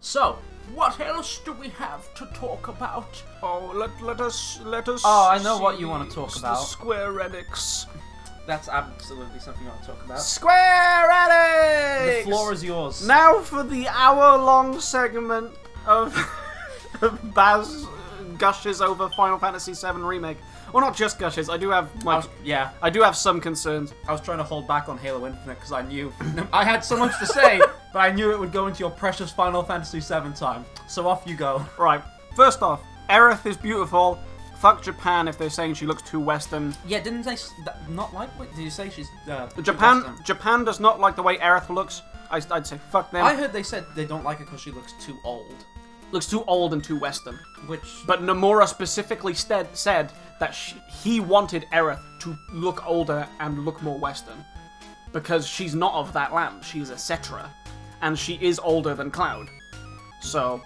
So, what else do we have to talk about? Oh, let us. Oh, I know what you want to talk about. Square Enix. That's absolutely something I want to talk about. Square Enix. The floor is yours. Now for the hour-long segment of Baz gushes over Final Fantasy VII Remake. Well, not just gushes. I do have I do have some concerns. I was trying to hold back on Halo Infinite because I knew I had so much to say, but I knew it would go into your precious Final Fantasy VII time. So off you go. Right. First off, Aerith is beautiful. Fuck Japan if they're saying she looks too Western. Yeah, didn't they not like what? Did you say she's Japan does not like the way Aerith looks. I'd say fuck them. I heard they said they don't like her because she looks too old. Looks too old and too Western. But Nomura specifically said that he wanted Aerith to look older and look more Western. Because she's not of that land. She's a Cetra. And she is older than Cloud. So,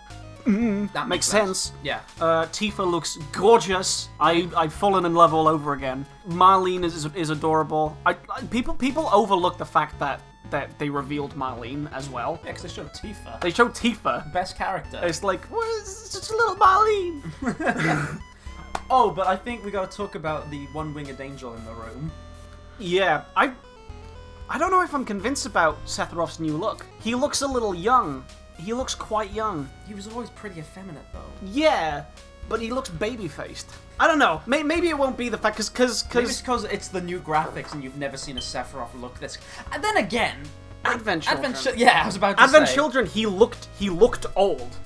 that makes sense. Yeah. Tifa looks gorgeous. I've fallen in love all over again. Marlene is adorable. People overlook the fact that they revealed Marlene as well. Yeah, because they showed Tifa. They showed Tifa. Best character. It's like, what is just a little Marlene? Oh, but I think we gotta talk about the one-winged angel in the room. Yeah, I don't know if I'm convinced about Sephiroth's new look. He looks a little young. He looks quite young. He was always pretty effeminate, though. Yeah, but he looks baby-faced. I don't know. Maybe it won't be the fact, because Maybe it's because it's the new graphics and you've never seen a Sephiroth look this. And then again, Advent Children. Yeah, I was about to Advent say. Children, he looked old.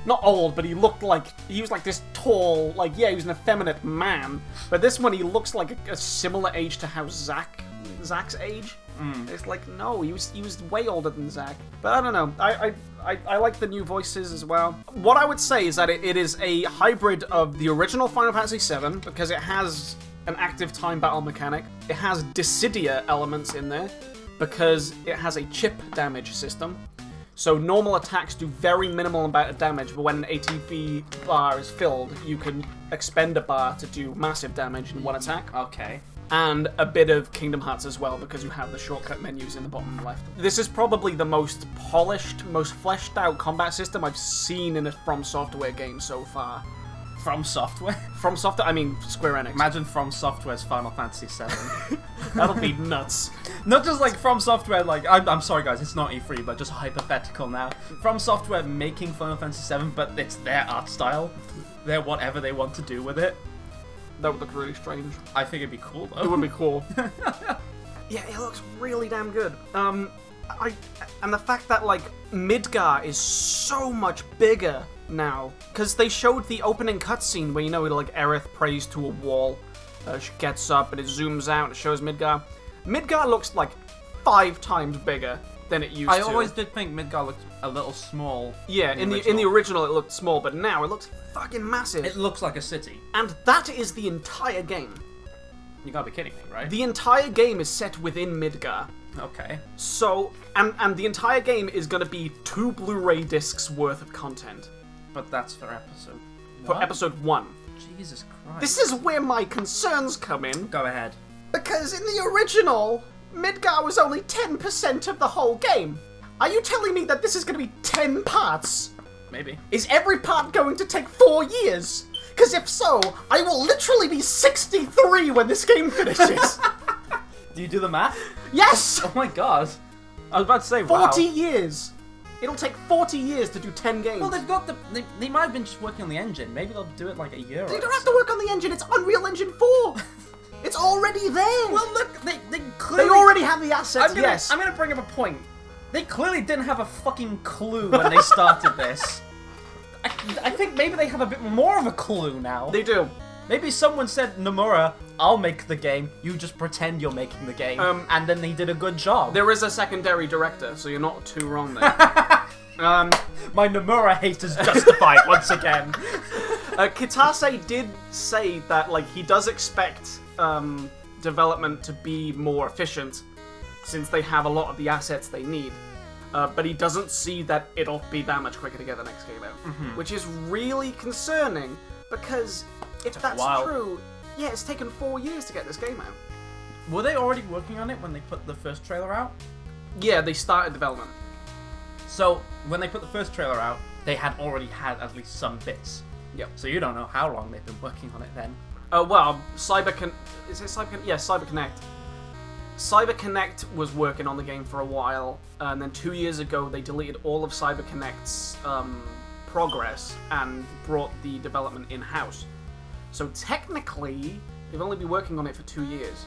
Not old, but he looked like he was like this tall, like he was an effeminate man. But this one, he looks like a similar age to how Zack's age. It's like, no, he was way older than Zack. But I don't know. I like the new voices as well. What I would say is that it is a hybrid of the original Final Fantasy VII because it has an active time battle mechanic. It has Dissidia elements in there because it has a chip damage system. So normal attacks do very minimal amount of damage, but when an ATB bar is filled, you can expend a bar to do massive damage in one attack. Okay. And a bit of Kingdom Hearts as well, because you have the shortcut menus in the bottom left. This is probably the most polished, most fleshed out combat system I've seen in a From Software game so far. From Software? From Software, I mean Square Enix. Imagine From Software's Final Fantasy VII. That'll be nuts. Not just like From Software, like, I'm sorry guys, it's not E3, but just hypothetical now. From Software making Final Fantasy VII, but it's their art style. They're whatever they want to do with it. That would look really strange. I think it'd be cool though. It would be cool. Yeah, it looks really damn good. And the fact that like Midgar is so much bigger now, because they showed the opening cutscene where like Aerith prays to a wall, she gets up and it zooms out and it shows Midgar. Midgar looks like 5 times bigger than it used to. I always did think Midgar looked a little small. Yeah, in the original it looked small, but now it looks fucking massive. It looks like a city. And that is the entire game. You gotta be kidding me, right? The entire game is set within Midgar. Okay. So, and the entire game is gonna be 2 Blu-ray discs worth of content. But that's for episode... For episode 1. Jesus Christ. This is where my concerns come in. Go ahead. Because in the original, Midgar was only 10% of the whole game. Are you telling me that this is going to be 10 parts? Maybe. Is every part going to take 4 years? Because if so, I will literally be 63 when this game finishes. Do you do the math? Yes! Oh my god. I was about to say, 40 years. It'll take 40 years to do 10 games. Well, they've got they might have been just working on the engine. Maybe they'll do it like a year. They don't have to work on the engine. It's Unreal Engine 4. It's already there. Well, look, they clearly... They already have the assets, yes. I'm gonna bring up a point. They clearly didn't have a fucking clue when they started this. I think maybe they have a bit more of a clue now. They do. Maybe someone said, Nomura, I'll make the game, you just pretend you're making the game, and then they did a good job. There is a secondary director, so you're not too wrong there. My Nomura hate is justified once again. Kitase did say that like he does expect development to be more efficient since they have a lot of the assets they need. But he doesn't see that it'll be that much quicker to get the next game out. Which is really concerning, because if that's true, yeah, it's taken 4 years to get this game out. Were they already working on it when they put the first trailer out? Yeah, they started development. So, when they put the first trailer out, they had already had at least some bits. Yep. So you don't know how long they've been working on it then. Well, is it CyberConnect? Yeah, CyberConnect. CyberConnect was working on the game for a while, and then 2 years ago they deleted all of CyberConnect's progress and brought the development in-house. So technically, they've only been working on it for 2 years.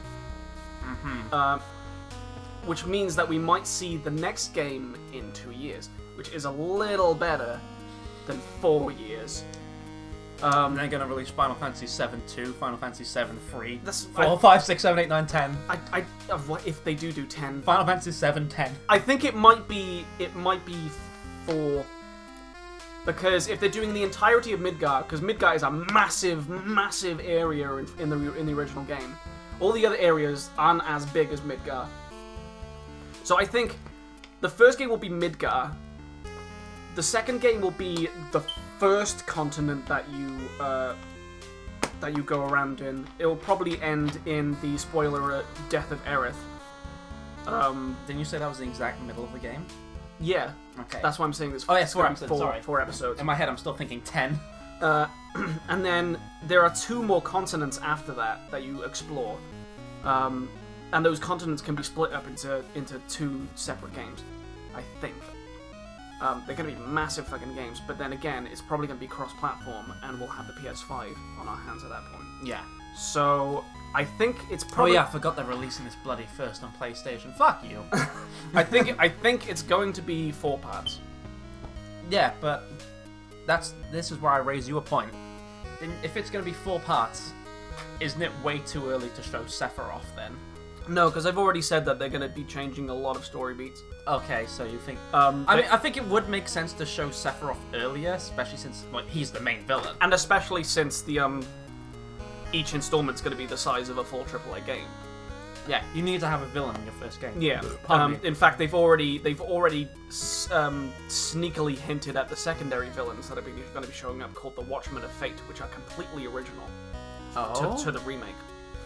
Which means that we might see the next game in 2 years, which is a little better than 4 years. And they're gonna release Final Fantasy VII 2, Final Fantasy VII 3, That's- 4, 5, 6, 7, 8, 9, 10. What if they do 10? Final Fantasy VII 10. I think it might be 4. Because if they're doing the entirety of Midgar, because Midgar is a massive, massive area in the original game. All the other areas aren't as big as Midgar. So I think the first game will be Midgar. The second game will be the first continent that you go around in. It will probably end in the spoiler death of Aerith. Didn't you say that was the exact middle of the game? Yeah. Okay. That's why I'm saying this. Oh, yes, 4 episodes, sorry. 4 episodes. In my head, I'm still thinking 10. And then there are 2 more continents after that you explore. And those continents can be split up into 2 separate games, I think. They're going to be massive fucking games, but then again, it's probably going to be cross-platform, and we'll have the PS5 on our hands at that point. Yeah. So, I think it's probably... Oh yeah, I forgot they're releasing this bloody first on PlayStation. Fuck you. I think it's going to be 4 parts. Yeah, but this is where I raise you a point. If it's going to be 4 parts, isn't it way too early to show Sephiroth then? No, because I've already said that they're going to be changing a lot of story beats. Okay, so you think... I think it would make sense to show Sephiroth earlier, especially since he's the main villain. And especially since the each installment's going to be the size of a full AAA game. Yeah, you need to have a villain in your first game. Yeah. In fact, they've already sneakily hinted at the secondary villains that are going to be showing up, called the Watchmen of Fate, which are completely original to the remake.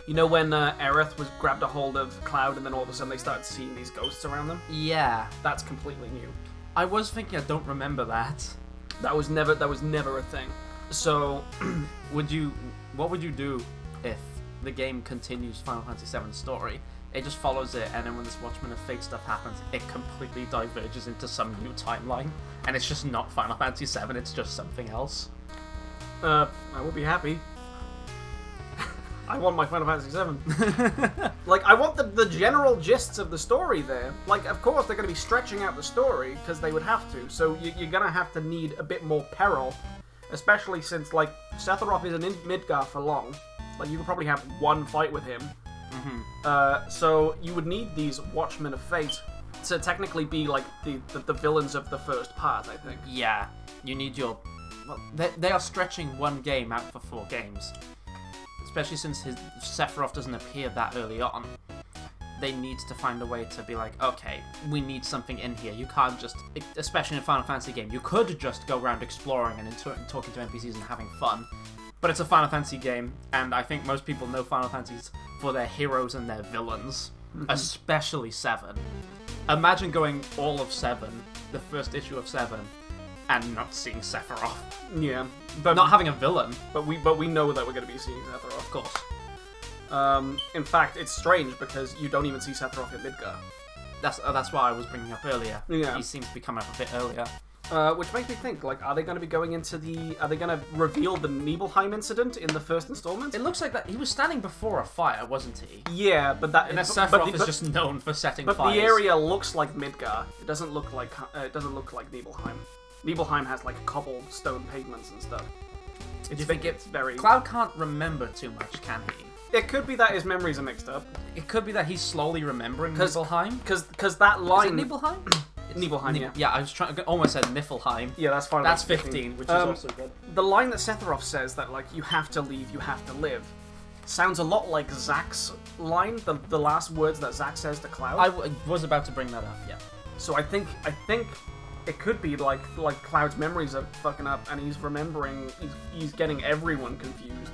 You know when Aerith was grabbed a hold of Cloud, and then all of a sudden they started seeing these ghosts around them? Yeah. That's completely new. I was thinking I don't remember that. That was never a thing. So, what would you do if the game continues Final Fantasy VII story? It just follows it, and then when this Watchmen of Fate stuff happens, it completely diverges into some new timeline, and it's just not Final Fantasy VII, it's just something else. I would be happy. I want my Final Fantasy VII. Like, I want the general gists of the story there. Like, of course, they're going to be stretching out the story, because they would have to. So you're going to have to need a bit more peril. Especially since, like, Sephiroth isn't in Midgar for long. Like, you could probably have 1 fight with him. So you would need these Watchmen of Fate to technically be, like, the villains of the first part, I think. Yeah. You need your... Well, they are stretching 1 game out for 4 games. Especially since Sephiroth doesn't appear that early on. They need to find a way to be like, okay, we need something in here. You can't just, especially in a Final Fantasy game, you could just go around exploring and talking to NPCs and having fun. But it's a Final Fantasy game, and I think most people know Final Fantasies for their heroes and their villains. Especially 7. Imagine going all of 7, the first issue of 7, and not seeing Sephiroth. Yeah. But not having a villain. But we know that we're going to be seeing Sephiroth. Of course. In fact, it's strange because you don't even see Sephiroth in Midgar. That's why I was bringing up earlier. Yeah. He seems to be coming up a bit earlier. Which makes me think, like, are they going to be going into are they going to reveal the Nibelheim incident in the first installment? It looks like that he was standing before a fire, wasn't he? Yeah, but that... And Sephiroth is just known for setting fires. But the area looks like Midgar. It doesn't look like Nibelheim. Nibelheim has, like, cobblestone pavements and stuff. Do you think it's very... Cloud can't remember too much, can he? It could be that his memories are mixed up. It could be that he's slowly remembering Nibelheim. Because that line... Is it Nibelheim? Nibelheim, yeah. Yeah, I was almost said Niflheim. Yeah, that's fine. That's 15, which is also good. The line that Sephiroth says that, like, you have to leave, you have to live, sounds a lot like Zack's line, the last words that Zack says to Cloud. I was about to bring that up, yeah. So I think it could be like Cloud's memories are fucking up and he's remembering, he's getting everyone confused.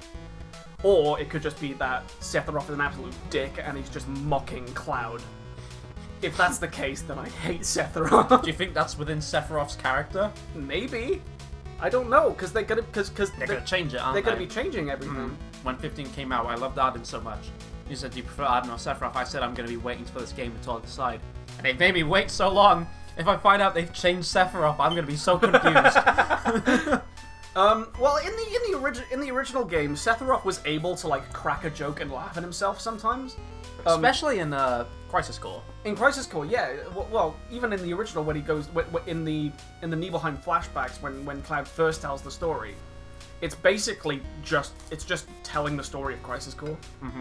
Or it could just be that Sephiroth is an absolute dick and he's just mocking Cloud. If that's the case, then I hate Sephiroth. Do you think that's within Sephiroth's character? Maybe. I don't know, because they're gonna change it, aren't they? They're gonna be changing everything. When 15 came out, I loved Arden so much. You said, do you prefer Arden or Sephiroth? I said I'm gonna be waiting for this game until I decide. And they've made me wait so long. If I find out they've changed Sephiroth, I'm gonna be so confused. Well, in the original game, Sephiroth was able to like crack a joke and laugh at himself sometimes. Especially in Crisis Core. In Crisis Core, yeah. Well, even in the original, when he goes in the Nibelheim flashbacks, when Cloud first tells the story, it's basically just telling the story of Crisis Core,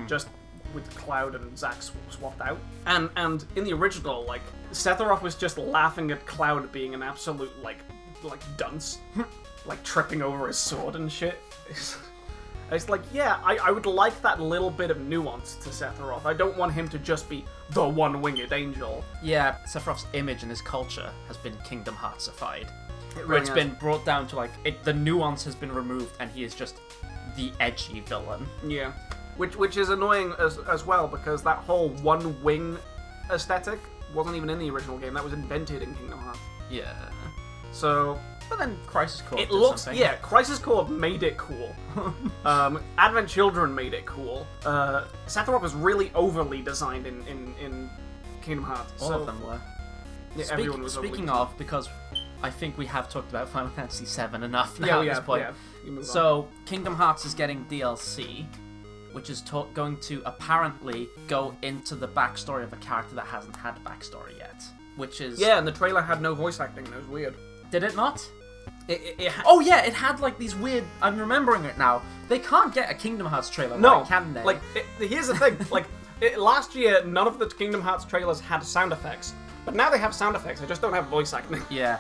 just with Cloud and Zack swapped out. And in the original, like Sephiroth was just laughing at Cloud being an absolute like dunce, like tripping over his sword and shit. It's like, yeah, I would like that little bit of nuance to Sephiroth. I don't want him to just be the one-winged angel. Yeah, Sephiroth's image and his culture has been Kingdom Heartsified. Really it's been brought down to, like, the nuance has been removed and he is just the edgy villain. Yeah. Which is annoying as well, because that whole one-wing aesthetic wasn't even in the original game. That was invented in Kingdom Hearts. Yeah. So... But then Crisis Core something. Yeah, Crisis Core made it cool. Advent Children made it cool. Sephiroth was really overly designed in Kingdom Hearts. All of them were. Yeah, everyone was Speaking of, because I think we have talked about Final Fantasy VII enough Yeah, at this point. Yeah. So, Kingdom Hearts is getting DLC, which is going to apparently go into the backstory of a character that hasn't had a backstory yet. Which is... Yeah, and the trailer had no voice acting. That was weird. Did it not? Oh yeah, it had like these weird. I'm remembering it now. They can't get a Kingdom Hearts trailer, no, right, can they? Like, here's the thing. Like, last year, none of the Kingdom Hearts trailers had sound effects, but now they have sound effects. They just don't have voice acting. Yeah,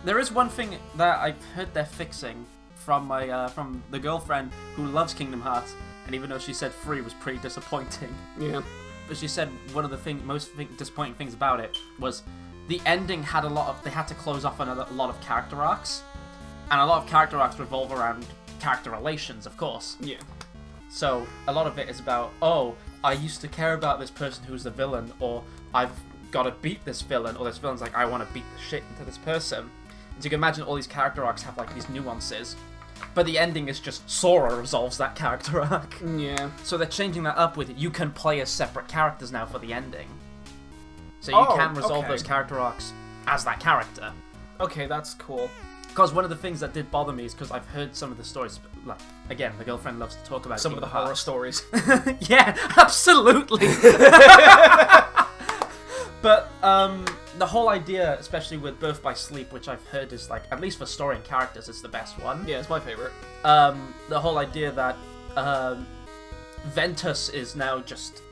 there is one thing that I've heard they're fixing from my from the girlfriend who loves Kingdom Hearts, and even though she said 3 was pretty disappointing, Yeah. but she said one of the most disappointing things about it was the ending had they had to close off on a lot of character arcs. And a lot of character arcs revolve around character relations, of course. Yeah. So, a lot of it is about, oh, I used to care about this person who's the villain, or I've got to beat this villain, or this villain's like, I want to beat the shit into this person. So you can imagine all these character arcs have, like, these nuances. But the ending is just Sora resolves that character arc. Yeah. So they're changing that up with, you can play as separate characters now for the ending. So you can resolve those character arcs as that character. Okay, that's cool. Because one of the things that did bother me is because I've heard some of the stories, like, again, the girlfriend loves to talk about some of the horror stories. Yeah, absolutely. But the whole idea, especially with Birth by Sleep, which I've heard is, like, at least for story and characters, it's the best one. Yeah, it's my favorite. The whole idea that Ventus is now just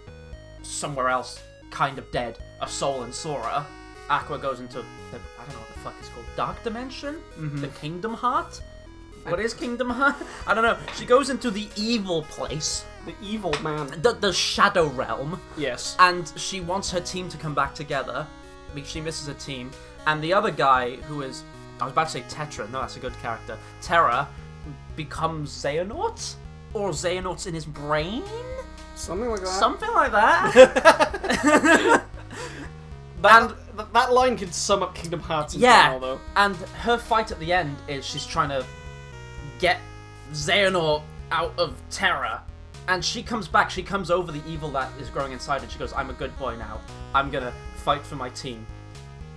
somewhere else, kind of dead, a soul in Sora. Aqua goes into the, I don't know what the fuck it's called, Dark Dimension? The Kingdom Heart? What is Kingdom Heart? I don't know. She goes into the evil place. The evil man. The Shadow Realm. Yes. And she wants her team to come back together. She misses a team. And the other guy, who is, I was about to say Tetra, no, that's a good character. Terra becomes Xehanort? Or Xehanort's in his brain? Something like that. Something like that. That line can sum up Kingdom Hearts in general, though. And her fight at the end is she's trying to get Xehanort out of Terra. And she comes back, she comes over the evil that is growing inside, and she goes, I'm a good boy now. I'm gonna fight for my team.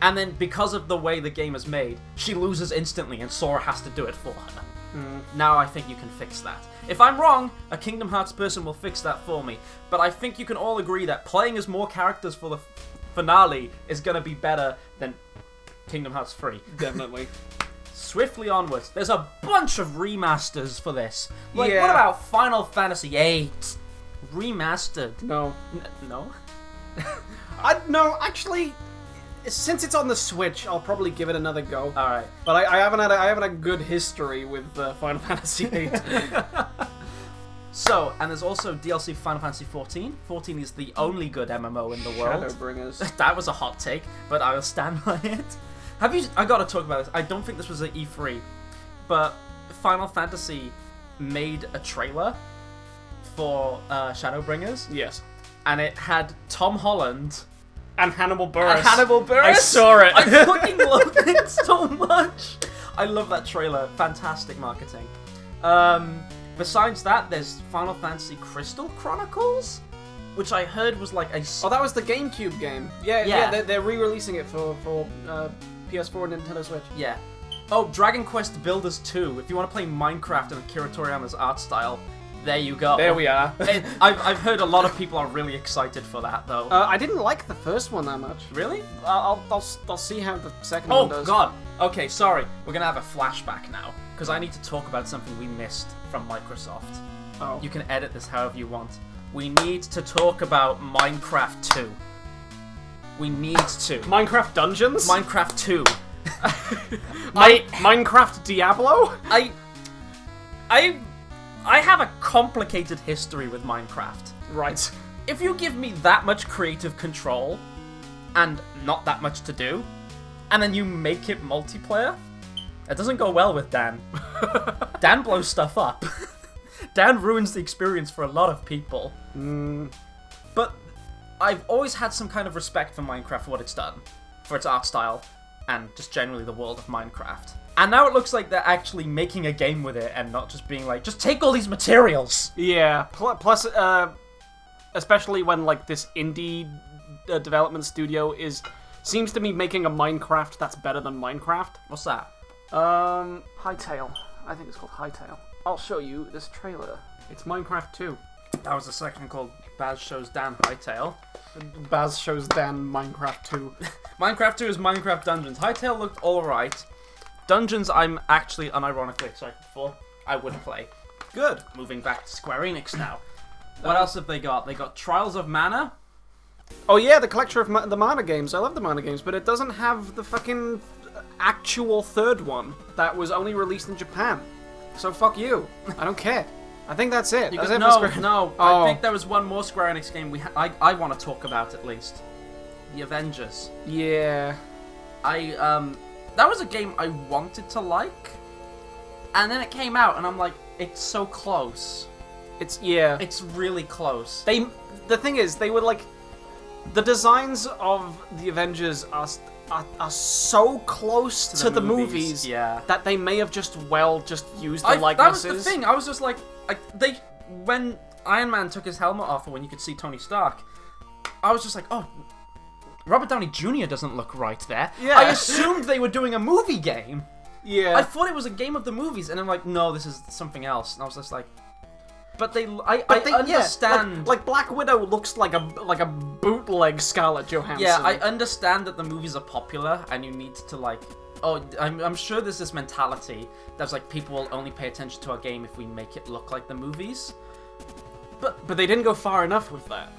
And then, because of the way the game is made, she loses instantly, and Sora has to do it for her. Now I think you can fix that. If I'm wrong, a Kingdom Hearts person will fix that for me. But I think you can all agree that playing as more characters for the finale is going to be better than Kingdom Hearts 3. Definitely. Swiftly onwards. There's a bunch of remasters for this. Like, Yeah. what about Final Fantasy VIII? Remastered. No. No? No, actually, since it's on the Switch, I'll probably give it another go. Alright. But I haven't had a good history with Final Fantasy VIII. So, and there's also DLC for Final Fantasy 14. 14 is the only good MMO in the world. Shadowbringers. That was a hot take, but I will stand by it. I gotta talk about this. I don't think this was at E3, but Final Fantasy made a trailer for Shadowbringers. Yes. And it had Tom Holland And Hannibal Buress. And Hannibal Buress. I saw it. I fucking love it so much. I love that trailer. Fantastic marketing. Besides that, there's Final Fantasy Crystal Chronicles, which I heard was like a... Oh, that was the GameCube game. Yeah. They're re-releasing it for PS4 and Nintendo Switch. Yeah. Oh, Dragon Quest Builders 2. If you want to play Minecraft in Akira Toriyama's art style, there you go. There we are. I've heard a lot of people are really excited for that, though. I didn't like the first one that much. Really? I'll see how the second one does. Oh, God. Okay, sorry. We're going to have a flashback now, because I need to talk about something we missed from Microsoft. Oh. You can edit this however you want. We need to talk about Minecraft 2. We need to. Minecraft Dungeons? Minecraft 2. Minecraft Diablo? I have a complicated history with Minecraft. Right. If you give me that much creative control and not that much to do, and then you make it multiplayer, it doesn't go well with Dan. Dan blows stuff up. Dan ruins the experience for a lot of people. But I've always had some kind of respect for Minecraft for what it's done, for its art style, and just generally the world of Minecraft. And now it looks like they're actually making a game with it and not just being like, just take all these materials! Yeah, plus, especially when, like, this indie development studio seems to be making a Minecraft that's better than Minecraft. What's that? Hytale. I think it's called Hytale. I'll show you this trailer. It's Minecraft 2. That was a section called Baz Shows Dan Hytale. Baz Shows Dan Minecraft 2. Minecraft 2 is Minecraft Dungeons. Hytale looked alright. Dungeons I'm actually unironically excited for. I would play. Good. Moving back to Square Enix now. What else have they got? They got Trials of Mana. Oh yeah, the collector of the Mana games. I love the Mana games, but it doesn't have the fucking actual third one that was only released in Japan. So fuck you. I don't care. I think that's it. That's it for Square Enix. No. Oh. I think there was one more Square Enix game I want to talk about at least. The Avengers. Yeah. That was a game I wanted to like, and then it came out, and I'm like, it's so close. It's really close. The thing is, they were like, the designs of the Avengers are so close to the movies that they may have just used the likenesses. That was the thing. I was just like, when Iron Man took his helmet off, and when you could see Tony Stark, I was just like, oh, Robert Downey Jr. doesn't look right there. Yeah. I assumed they were doing a movie game. Yeah. I thought it was a game of the movies, and I'm like, no, this is something else. And I was just like, I understand. Yeah, like Black Widow looks like a bootleg Scarlett Johansson. Yeah, I understand that the movies are popular, and you need to like. Oh, I'm sure there's this mentality that's like people will only pay attention to our game if we make it look like the movies. But they didn't go far enough with that.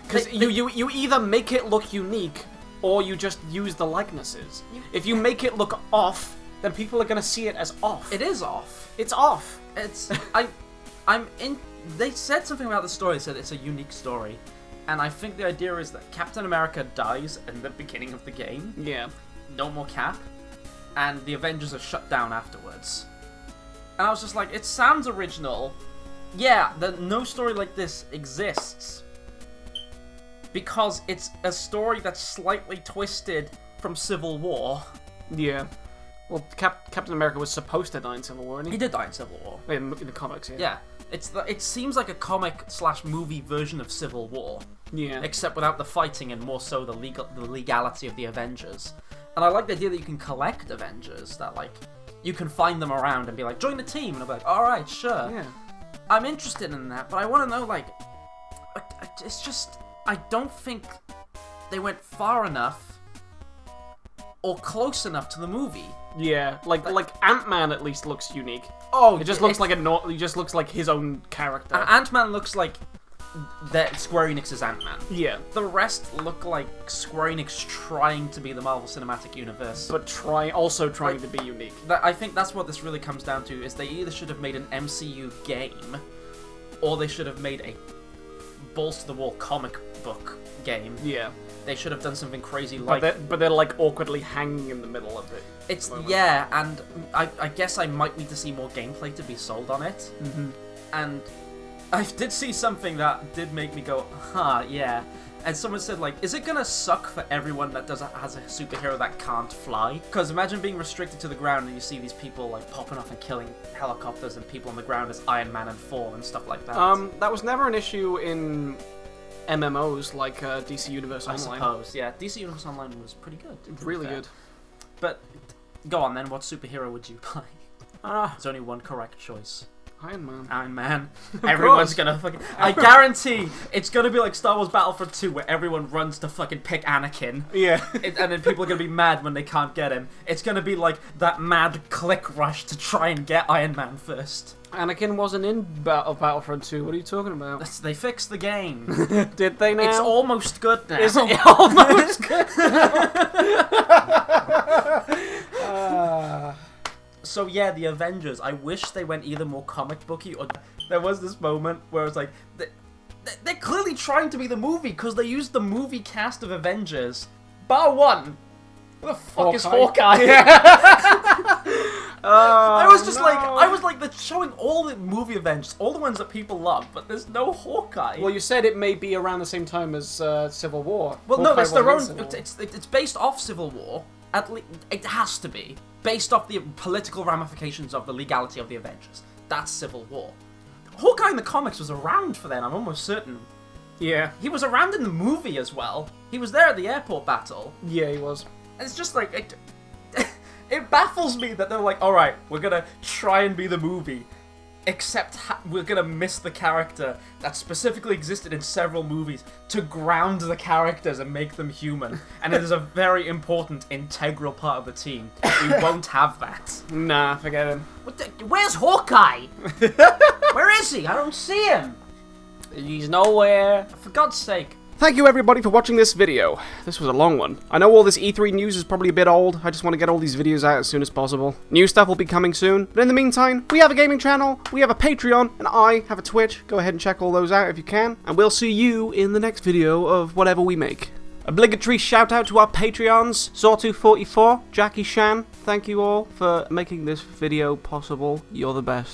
Because you either make it look unique, or you just use the likenesses. If you make it look off, then people are gonna see it as off. It is off. It's off. It's They said something about the story. They said it's a unique story, and I think the idea is that Captain America dies in the beginning of the game. Yeah. No more Cap, and the Avengers are shut down afterwards. And I was just like, it sounds original. Yeah, no story like this exists. Because it's a story that's slightly twisted from Civil War. Yeah. Well, Captain America was supposed to die in Civil War, and he did die in Civil War. In the comics, yeah. Yeah. It seems like a comic/movie version of Civil War. Yeah. Except without the fighting and more so the legality of the Avengers. And I like the idea that you can collect Avengers, that like you can find them around and be like, join the team, and I'll be like, alright, sure. Yeah. I'm interested in that, but I want to know, like, it's just, I don't think they went far enough or close enough to the movie. Yeah, like Ant-Man at least looks unique. Oh, it just looks like he just looks like his own character. Ant-Man looks like that Square Enix's Ant-Man. Yeah. The rest look like Square Enix trying to be the Marvel Cinematic Universe. But also trying to be unique. I think that's what this really comes down to, is they either should have made an MCU game, or they should have made a balls-to-the-wall comic book game. Yeah. They should have done something crazy like... But they're like awkwardly hanging in the middle of it. It's, yeah, and I guess I might need to see more gameplay to be sold on it. Mm-hmm. And I did see something that did make me go, huh, yeah. And someone said, like, is it gonna suck for everyone that has a superhero that can't fly? Because imagine being restricted to the ground and you see these people, like, popping off and killing helicopters and people on the ground as Iron Man and Thor and stuff like that. That was never an issue in MMOs like DC Universe Online. I suppose, yeah. DC Universe Online was pretty good. Really good. But, go on then, what superhero would you play? There's only one correct choice. Iron Man. Iron Man. Everyone's gonna fucking... I guarantee it's gonna be like Star Wars Battlefront 2 where everyone runs to fucking pick Anakin. Yeah. And then people are gonna be mad when they can't get him. It's gonna be like that mad click rush to try and get Iron Man first. Anakin wasn't in Battlefront 2. What are you talking about? They fixed the game. Did they now? It's almost good now. Is it almost good? So yeah, the Avengers, I wish they went either more comic booky or... There was this moment where it's like... They're clearly trying to be the movie because they used the movie cast of Avengers. Bar one. Who the fuck is Hawkeye? I was like, they're showing all the movie Avengers, all the ones that people love, but there's no Hawkeye. Well, you said it may be around the same time as Civil War. Well, Hawkeye no, it's their own... Civil War. It's based off Civil War. At least it has to be based off the political ramifications of the legality of the Avengers. That's Civil War. Hawkeye in the comics was around for then, I'm almost certain. Yeah. He was around in the movie as well. He was there at the airport battle. Yeah, he was. It's just like it baffles me that they're like, all right, we're gonna try and be the movie, except we're gonna miss the character that specifically existed in several movies to ground the characters and make them human. And it is a very important, integral part of the team. We won't have that. Nah, forget him. Where's Hawkeye? Where is he? I don't see him. He's nowhere. For God's sake. Thank you everybody for watching this video. This was a long one. I know all this E3 news is probably a bit old. I just want to get all these videos out as soon as possible. New stuff will be coming soon. But in the meantime, we have a gaming channel, we have a Patreon, and I have a Twitch. Go ahead and check all those out if you can. And we'll see you in the next video of whatever we make. Obligatory shout out to our Patreons, Saw244, Jaki Shan. Thank you all for making this video possible. You're the best.